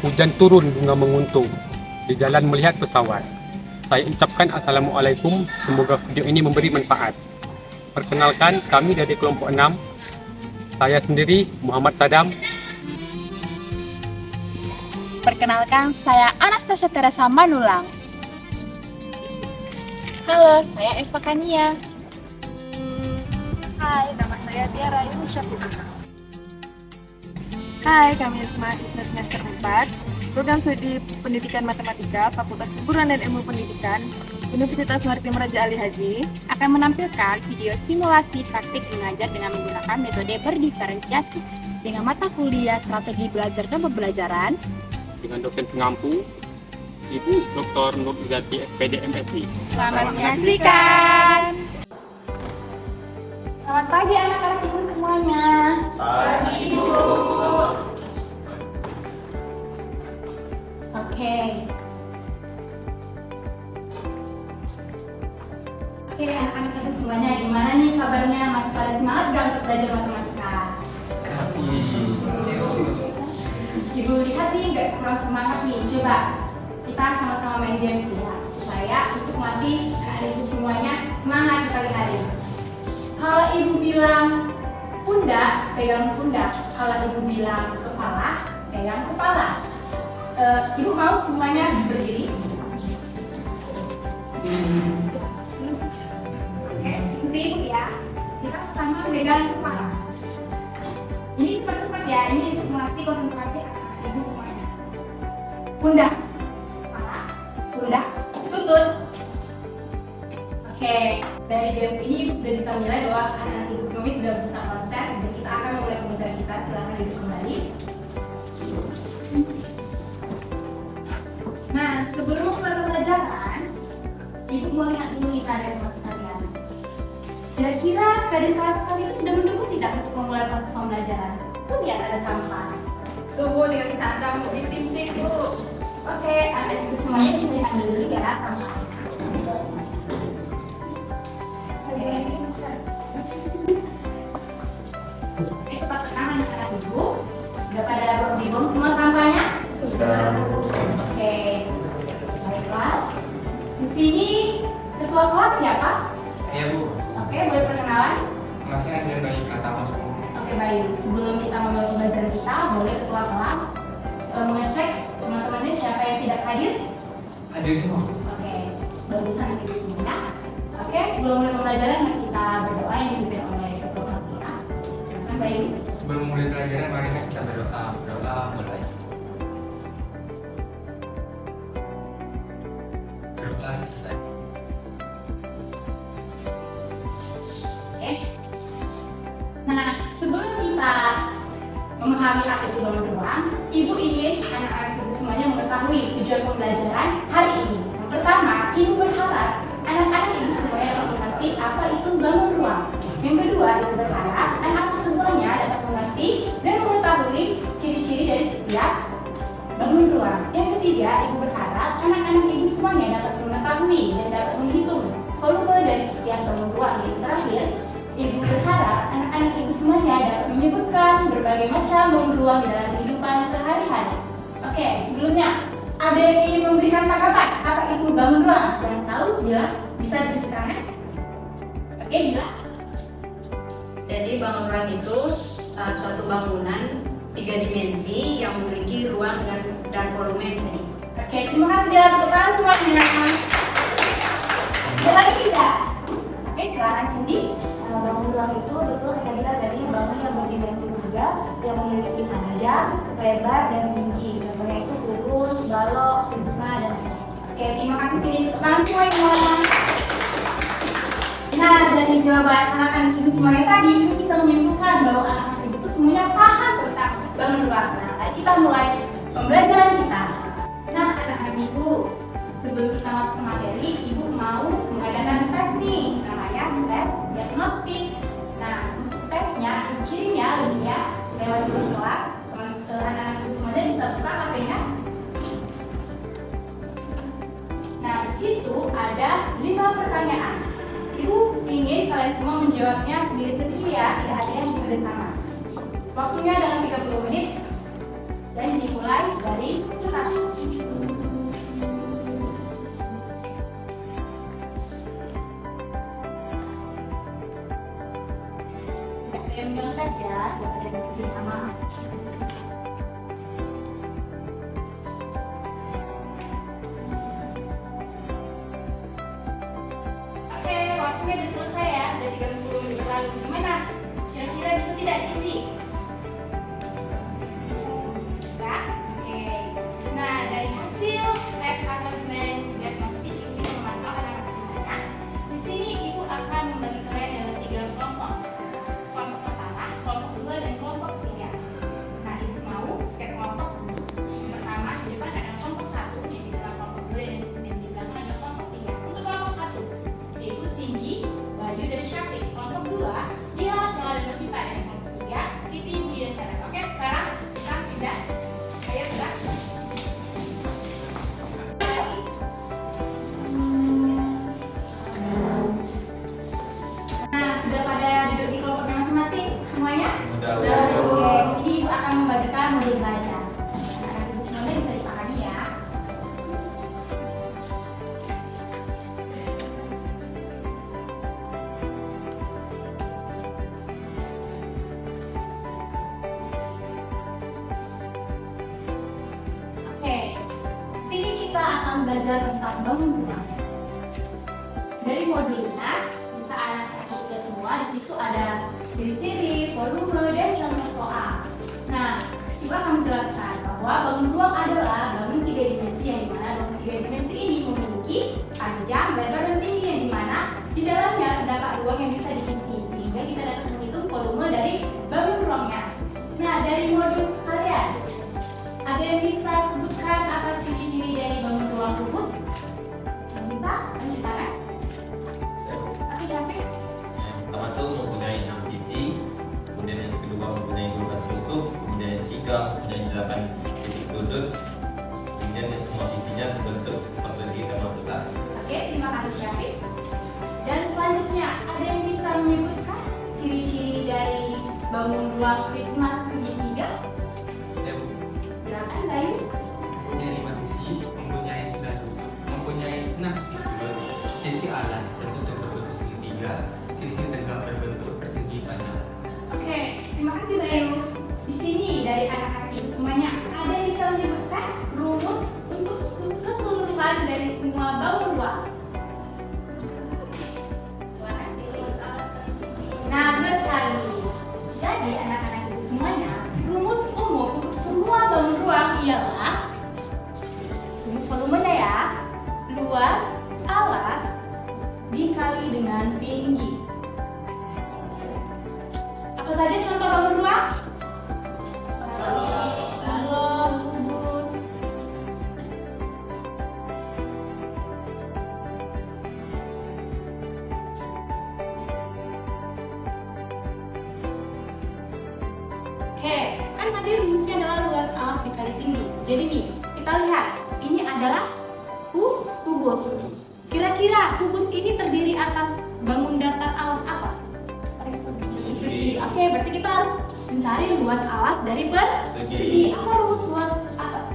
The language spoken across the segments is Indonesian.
Hujan turun bunga menguntung, di jalan melihat pesawat. Saya ucapkan Assalamualaikum, semoga video ini memberi manfaat. Perkenalkan, kami dari kelompok 6. Saya sendiri, Muhammad Sadam. Perkenalkan, saya Anastasia Teresa Manulang. Halo, saya Eva Kania. Hai, nama saya Tiara Ilmu Syafiqah. Hai, kami mahasiswa semester 4, Program Studi Pendidikan Matematika, Fakultas Hiburan dan Ilmu Pendidikan, Universitas Maritim Raja Ali Haji, Akan menampilkan video simulasi praktik mengajar dengan menggunakan metode berdiferensiasi dengan mata kuliah strategi belajar dan pembelajaran Dengan dosen pengampu, Ibu Dr. Nur Zati, SPD MSI. Selamat menyaksikan. Selamat pagi anak-anak ibu semuanya. Pagi ibu. Oke anak-anak ibu semuanya, gimana nih kabarnya? Masih pada semangat gak untuk belajar matematika? Ibu lihat nih gak kurang semangat nih. Coba kita sama-sama main games ya, supaya untuk melatih anak-anak ibu semuanya semangat di pagi hari. Kalau ibu bilang pundak, pegang pundak. Kalau ibu bilang kepala, pegang kepala. Ibu mau semuanya berdiri? Oke, ikuti ibu ya. Kita pertama pegang kepala. Ini cepat-cepat ya, ini untuk melatih konsentrasi anak-anak ibu semuanya. Pundak, kepala, pundak, lutut. Oke, dari games ini ibu sudah bisa menilai bahwa anak-anak ibu semuanya sudah bisa konsen dan kita akan memulai pembelajaran kita. Silakan duduk kembali. Nah, sebelum mulai pembelajaran, ibu mau lihat dulu nih keadaan kelas kalian. Kira-kira keadaan kelas kalian sudah mendukung tidak untuk memulai proses pembelajaran? Tuh lihat ada sampah. Tuh Bu, dengan kita campur di sip-sip Bu. Oke, anak ibu semuanya bisa lihat dulu ya sampah. Cepat tenang anak-anak ibu. Udah pada berhubung semua sampahnya? Sudah. Oke, baiklah. Di sini ketua kelas siapa? Iya Bu, Oke, boleh perkenalan? masih ada Bayu Pratama. Oke Bayu, sebelum kita memulai pembelajaran kita, boleh ketua kelas mengecek teman-temannya siapa yang tidak hadir? Hadir semua. Oke, bagusan nanti di sini ya. Oke, sebelum mulai pembelajaran kita berdoa yang dipimpin oleh ketua kelas kita. Silakan Bayu. Sebelum mulai pelajaran, mari kita berdoa. Berdoa mulai. Berdoa selesai. Oke. Nah, sebelum kita memahami apa itu bangun ruang, ibu ingin anak-anak ibu semuanya mengetahui tujuan pembelajaran hari ini. Yang pertama, ibu berharap anak-anak ibu semuanya dapat mengerti apa itu bangun ruang. Yang kedua, ibu berharap anak-anak semuanya dapat mengerti dan mengetahui ciri-ciri dari setiap bangun ruang. Yang ketiga, ibu berharap anak-anak ibu semuanya dapat mengetahui dan dapat menghitung volume dari setiap bangun ruang. Yang terakhir, ibu berharap anak-anak ibu semuanya dapat menyebutkan berbagai macam bangun ruang di dalam kehidupan sehari-hari. Oke, sebelumnya ada yang ingin memberikan tanggapan apa itu bangun ruang? Yang tahu bilang bisa ditunjukkan? Oke, bila? Jadi bangun ruang itu suatu bangunan 3 dimensi yang memiliki ruang dan volume yang sedikit. Oke, terima kasih Bila. Tepuk tangan semuanya. Ada lagi tidak? Oke, silakan Cindy. Bangun ruang itu betul kata kita tadi bangun yang berdimensi 3 yang memiliki panjang, lebar, dan tinggi. Contohnya itu kurus, balok, prisma, dan Oke, terima kasih Cindy. Tepuk tangan semuanya. Nah, dari jawaban anak-anak ibu semuanya tadi, ibu bisa menyimpulkan bahwa anak-anak ibu itu semuanya paham tentang bangun ruang. Nah, kita mulai pembelajaran kita. Nah, anak-anak ibu, sebelum kita masuk ke materi, ibu mau mengadakan tes nih, namanya tes diagnostik. Nah, untuk tesnya, ibu kirimnya linknya lewat grup kelas. Anak-anak ibu semuanya bisa buka HP-nya. Nah, di situ ada 5 pertanyaan. Ibu ingin kalian semua menjawabnya sendiri-sendiri ya, tidak ada yang bekerja sama. Waktunya dalam 30 menit dan dimulai dari waktunya udah selesai ya, sudah 30 menit berlalu. Gimana? Kira-kira bisa tidak diisi? Bisa? Oke. Nah, dari hasil tes asesmen diagnostik Ibu bisa memantau anak-anak semuanya. Di sini Ibu akan membagi kalian dalam 3 kelompok. Kelompok pertama, kelompok 2, dan kelompok 3. Nah, Ibu mau setiap kelompok yang pertama di depan ada kelompok 1, yang di dalam kelompok 2, dan di belakang ada kelompok 3. Untuk kelompok 1, yaitu Cindy, Bayu, dan Syafiq. Kelompok 2, Dila, Sela, dan Novita. Dan kelompok 3, Titi, Budi, dan Sarah. Oke, sekarang bisa pindah. Ayo, gerak. Nah, sudah pada duduk di kelompoknya masing-masing semuanya? Sudah. Oke, sini Ibu akan membagikan modul belajar. Anak-anak Ibu semuanya bisa dipahami ya. Oke, sini kita akan belajar tentang bangun rumah. Dari modulnya bisa anak-anak lihat semua. Di situ ada ciri-ciri, volume, dan contoh soal. Nah, Ibu akan menjelaskan bahwa bangun ruang adalah bangun 3 dimensi, yang dimana bangun 3 dimensi ini memiliki panjang, lebar, dan tinggi, yang dimana di dalamnya terdapat ruang yang bisa diisi sehingga kita dapat menghitung volume dari bangun ruangnya. Nah, dari modul sekalian, ada yang bisa sebutkan apa ciri-ciri dari bangun ruang rumus? Yang bisa? Lanjut tangan. Tapi Syafiq? Yang pertama tuh mempunyai 6 sisi, kemudian yang kedua mempunyai 12 tusuk, kemudian yang ketiga mempunyai 8 titik sudut, kemudian yang semua sisinya terbentuk persegi sama besar. Oke, terima kasih Syafiq. Dan selanjutnya, ada yang bisa menyebutkan ciri-ciri dari bangun ruang prisma segitiga? Ya, Bu. Silakan, Bayu. Mempunyai 5 sisi, mempunyai 9 tusuk, mempunyai 6 titik sudut, sisi alas tertutup berbentuk segitiga, sisi tegak berbentuk persegi panjang. Oke, terima kasih Bayu. Di sini dari anak-anak Ibu semuanya, ada yang bisa menyebutkan rumus untuk keseluruhan dari semua bangun ruang? Silakan. Nah, benar sekali. Jadi anak-anak Ibu semuanya, rumus umum untuk semua bangun ruang ialah rumus volumenya ya, luas alas dikali dengan tinggi. Apa saja contoh bangun ruang? Balok, kubus. Oke, kan tadi rumusnya adalah luas alas dikali tinggi. Jadi nih, kita lihat, ini adalah kubus. Kira-kira kubus ini terdiri atas bangun datar alas apa? Persegi. Oke, berarti kita harus mencari luas alas dari persegi.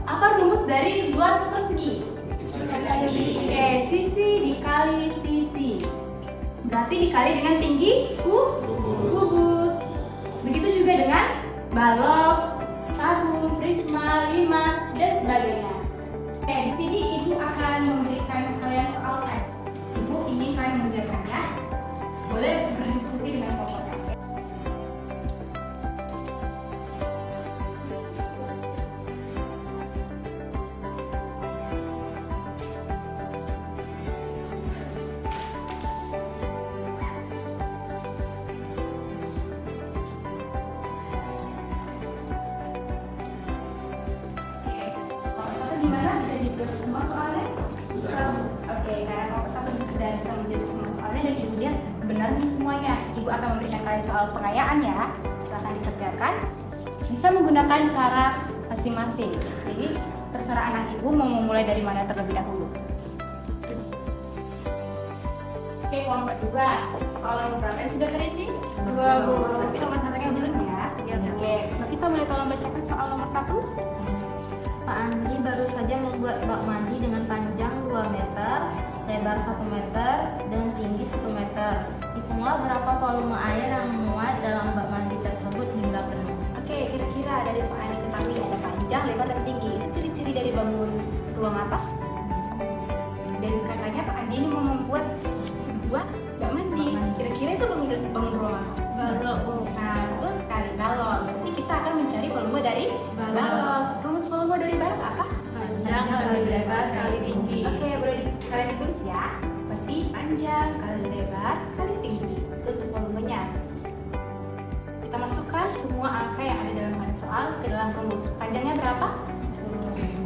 Apa rumus dari luas persegi? Oke, sisi dikali sisi. Berarti dikali dengan tinggi kubus. Begitu juga dengan balok, tabung, prisma, limas, dan sebagainya. Oke, di sini Ibu akan memberikan kalian soal tes. Ibu ingin kalian mengerjakannya. Boleh berdiskusi dengan kelompoknya. Kelompok satu gimana? Bisa dijawab semua soalnya? Bisa. Oke, karena kelompok satu sudah bisa menjawab semua soalnya dan Ibu lihat benar nih semuanya. Ibu akan memberikan kalian soal pengayaan ya. Silahkan dikerjakan. Bisa menggunakan cara masing-masing. Jadi terserah anak Ibu mau memulai dari mana terlebih dahulu. Oke, kelompok 2. Soal nomor berapa yang sudah terisi? 2, Bu. Berarti nomor satunya belum ya? Oke, kita boleh tolong bacakan soal nomor 1? Pak Andri baru saja membuat bak mandi dengan panjang 2 meter, lebar 1 meter, dan tinggi 1 meter. Hitunglah berapa volume air yang muat dalam bak mandi tersebut hingga penuh. Oke, kira-kira dari soal yang diketahui ada panjang, lebar, dan tinggi. Itu ciri-ciri dari bangun ruang apa? Dan katanya Pak Andi ini mau membuat sebuah bak mandi. Kira-kira itu bangun ruang apa? Balok, Bu. Nah, betul sekali, balok. Berarti kita akan mencari volume dari Balok. balok. Rumus volume dari balok apa? Panjang kali lebar kali tinggi. Oke, boleh kalian ditulis ya. Berarti panjang kali lebar kali tinggi. Itu untuk volumenya. Kita masukkan semua angka yang ada dalam pada soal ke dalam rumus. Panjangnya berapa?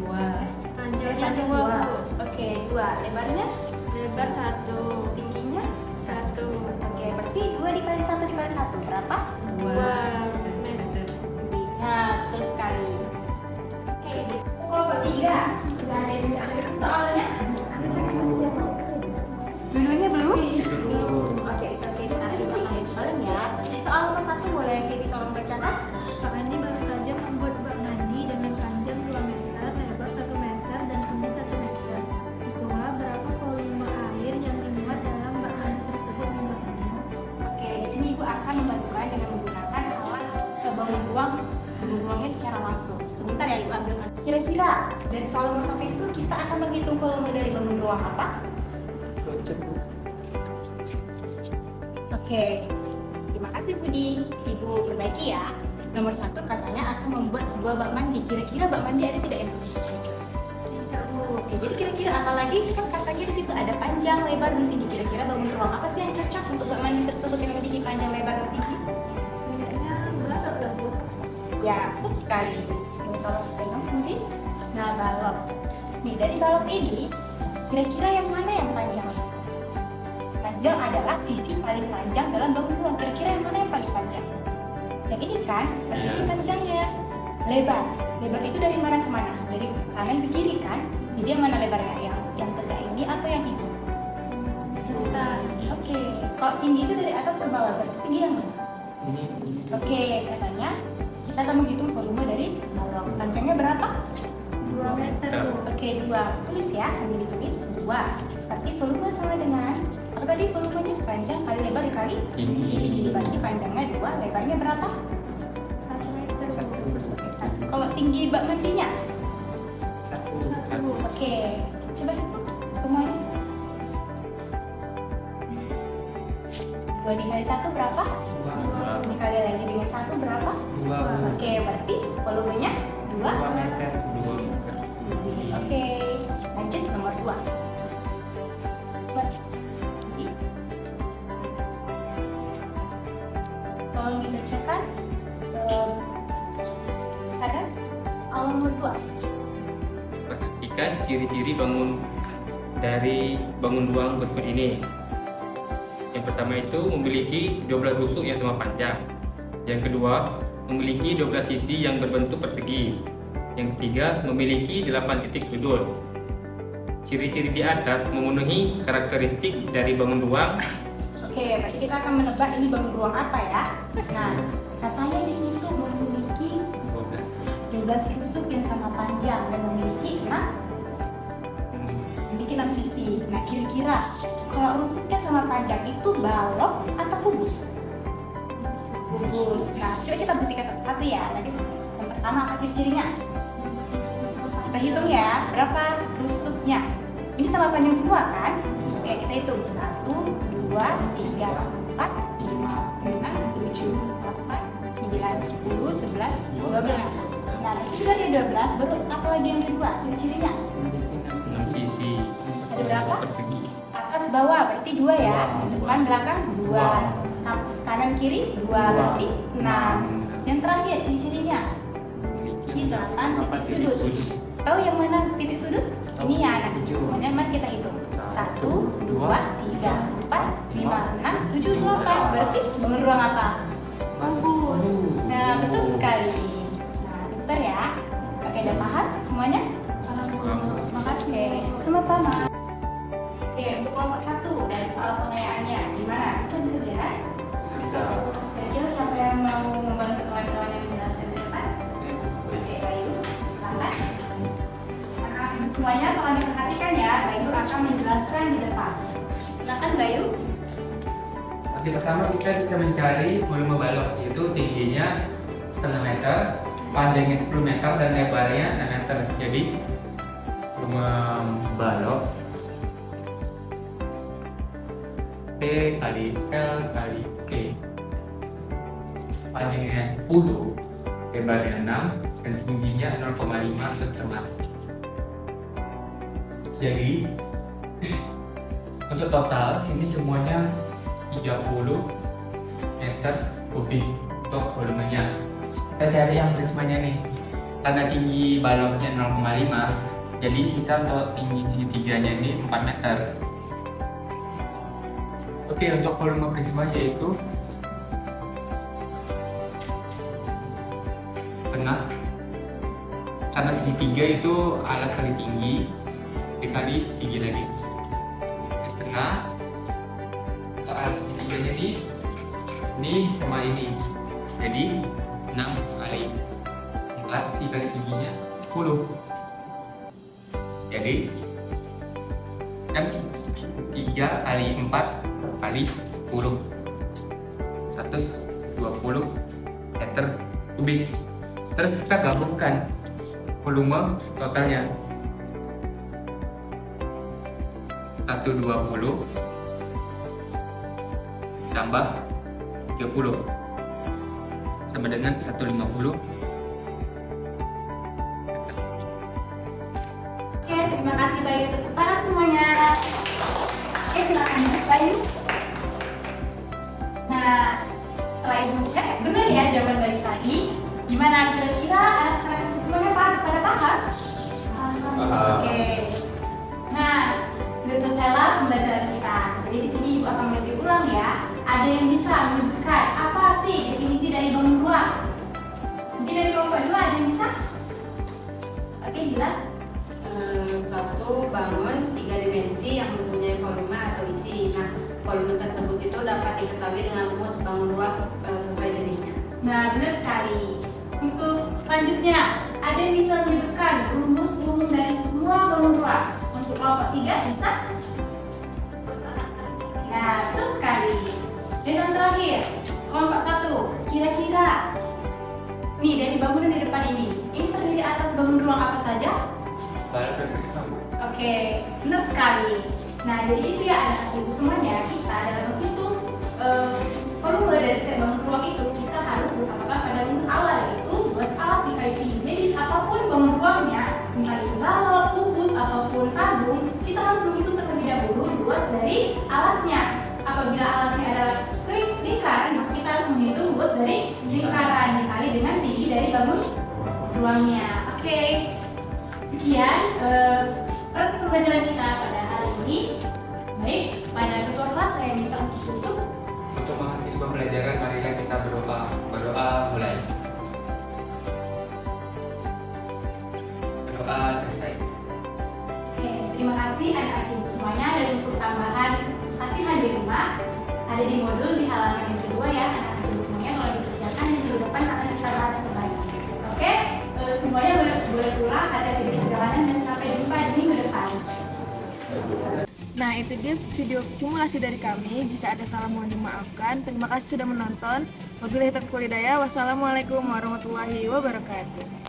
2. Panjangnya Panjang 2. Oke, 2. Lebarnya? Lebar 1. Tingginya? 1. Oke, berarti 2 dikali 1 dikali 1 berapa? 2 cm. Nah, betul sekali. Oke, Ibu. Kelompok 3. Sudah ada yang bisa tulis soalnya? Dulunya belum? Belum. Oke, sekarang Ibu ambil soalnya. Soal nomor 1 boleh Kiki tolong bacakan? Pak Andi baru saja membuat bak mandi dengan panjang 2 meter, lebar 1 meter, dan tinggi 1 meter. Hitunglah berapa volume air yang dimuat dalam bak mandi tersebut hingga penuh. Oke, di sini Ibu akan membantukan dengan menggunakan alat bangun ruangnya secara langsung. Sebentar ya Ibu ambilkan. Kira-kira dari soal nomor 1 itu kita akan menghitung volume dari bangun ruang apa? Oke, terima kasih Budi. Ibu perbaiki ya. Nomor 1 katanya akan membuat sebuah bak mandi. Kira-kira bak mandi ada tidak Ibu? Tidak Bu. Oke, jadi kira-kira apa lagi? Kan katanya di situ ada panjang, lebar, dan tinggi. Kira-kira bangun ruang apa sih yang cocok untuk bak mandi tersebut yang memiliki panjang, lebar, dan tinggi? Kayaknya balok lah Bu. Ya, betul sekali. Ini kalau pegang mungkin. Nah, balok. Nih, dari balok ini, kira-kira yang mana yang panjang? Panjang adalah sisi paling panjang dalam bangun ruang. Kira-kira yang mana yang paling panjang? Yang ini kan, berarti ini panjangnya. Lebar. Lebar itu dari mana ke mana? Dari kanan ke kiri kan? Jadi yang mana lebarnya? Yang tegak ini atau yang itu? Bentar. Oke. Kalau tinggi itu dari atas ke bawah, berarti tinggi yang mana? Oke, katanya kita akan menghitung volume dari balok. Panjangnya berapa? 2 meter Bu. Oke, 2. Tulis ya, sambil ditulis 2. Berarti volume sama dengan apa tadi volumenya? Panjang kali lebar dikali tinggi. Berarti panjangnya 2, lebarnya berapa? 1 meter Bu. Oke, 1. Kalau tinggi bak mandinya? 1. Oke, coba hitung semuanya. 2 dikali 1 berapa? 2. Dikali lagi dengan 1 berapa? 2 Oke, berarti volumenya 2. meter. Oke, lanjut nomor 2. Tolong dibacakan sekarang soal nomor 2. Perhatikan ciri-ciri bangun dari bangun ruang berikut ini. Yang pertama itu memiliki 12 tusuk yang sama panjang. Yang kedua, memiliki 12 sisi yang berbentuk persegi. Yang ketiga, memiliki 8 titik sudut. Ciri-ciri di atas memenuhi karakteristik dari bangun ruang. Oke, berarti kita akan menebak ini bangun ruang apa ya? Nah, katanya di situ memiliki 12 tusuk yang sama panjang dan memiliki 6 sisi. Nah, kira-kira kalau rusuknya sama panjang itu balok atau kubus? Kubus. Nah, coba kita buktikan satu-satu ya. Tadi yang pertama apa ciri-cirinya? Kita hitung ya, berapa rusuknya? Ini sama panjang semua kan? Oke, kita hitung 1, 2, 3, 4, 5, 6, 7, 8, 9, 10, 11, 12. Nah, itu dari 12, baru apa lagi yang kedua? Ciri-cirinya? 6 sisi Ada berapa? persegi. Atas bawah, berarti 2 ya. Depan belakang 2. Kanan kiri 2, berarti 6. Yang terakhir ciri-cirinya? Ini 8 titik sudut. Tahu yang mana titik sudut? Ini ya anak cucu semuanya, mari kita hitung. 1, 2, 3, 4, 5, 6, 7, 8. Berarti bangun ruang apa? Kubus. Nah, betul sekali. Nah, pintar ya. Oke, udah paham semuanya? Makasih. Sama-sama. Oke, untuk kelompok 1 dari soal pengayaannya, gimana? Bisa dikerjakan? Bisa. Kira-kira siapa yang mau membantu kawan-kawan yang menjelaskan di depan? Oke, Bayu, silakan. Anak-anak semuanya tolong diperhatikan ya, Bayu akan menjelaskan di depan. Silakan Bayu. Oke, pertama kita bisa mencari volume balok, yaitu tingginya setengah meter, panjangnya 10 meter, dan lebarnya 6 meter. Jadi volume balok P P kali L kali T. Panjangnya 10, lebarnya 6, dan tingginya 0,5 plus setengah. Jadi untuk total ini semuanya 30 meter kubik untuk volumenya. Kita cari yang prismanya nih. Karena tinggi baloknya 0,5, jadi sisa untuk tinggi segitiganya ini 4 meter. Oke, untuk volume prisma yaitu setengah, karena segitiga itu alas kali tinggi dikali tinggi lagi, setengah. Untuk alas segitiganya ini sama ini, jadi 6 kali 4 dikali tingginya 10, jadi kan 3 kali 4 kali 10, 120 meter kubik. Terus kita gabungkan volume totalnya 120 tambah 30 sama dengan 150. Oke, terima kasih Bayu, tepuk tangan semuanya. Oke, silakan duduk Bayu. Nah, setelah ibu cek, benar ya jawaban Bayu tadi. Gimana kira-kira anak-anak itu semuanya pada paham? Oke. Nah, sudah selesailah pembelajaran kita. Jadi di sini ibu akan lebih ulang ya. Ada yang bisa menyebutkan apa sih definisi dari bangun ruang? Mungkin dari kelompok dulu ada yang bisa? Oke, jelas. Suatu bangun 3 dimensi yang mempunyai volume atau isi. Nah, volume tersebut itu dapat diketahui dengan rumus bangun ruang sesuai jenisnya. Nah, benar sekali. Untuk selanjutnya, ada yang bisa menyebutkan rumus umum dari semua bangun ruang? Untuk kelompok 3 bisa? Nah, betul sekali. Dan yang terakhir, kelompok 1, kira-kira nih dari bangunan di depan ini terdiri atas bangun ruang apa saja? Balok dan prisma. Oke, benar sekali. Nah, jadi itu ya anak-anak ibu semuanya, kita dalam menghitung volume dari setiap bangun ruang itu kita harus berpatokan pada rumus awal, yaitu 2 dikali tinggi. Jadi apapun bangun ruangnya, entah itu balok, kubus ataupun tabung, kita harus menghitung terlebih dahulu luas dari alasnya. Apabila alasnya adalah lingkaran, maka kita harus menghitung luas dari lingkaran dikali dengan tinggi dari bangun ruangnya. Oke. Sekian proses pembelajaran kita pada hari ini. Baik, pada ketua kelas saya minta untuk tutup. Untuk mengakhiri pembelajaran, marilah kita berdoa. Berdoa mulai. Berdoa selesai. Oke, terima kasih anak-anak ibu semuanya. Dan untuk tambahan latihan di rumah, ada di modul di halaman yang kedua ya anak-anak ibu semuanya. Kalau dikerjakan yang minggu depan akan kita bahas kembali. Oke, semuanya boleh pulang, hati-hati di perjalanan dan sampai jumpa di minggu depan. Nah, itu dia video simulasi dari kami. Jika ada salah mohon dimaafkan. Terima kasih sudah menonton. Wabillahi taufiq wal hidayah. Wassalamualaikum warahmatullahi wabarakatuh.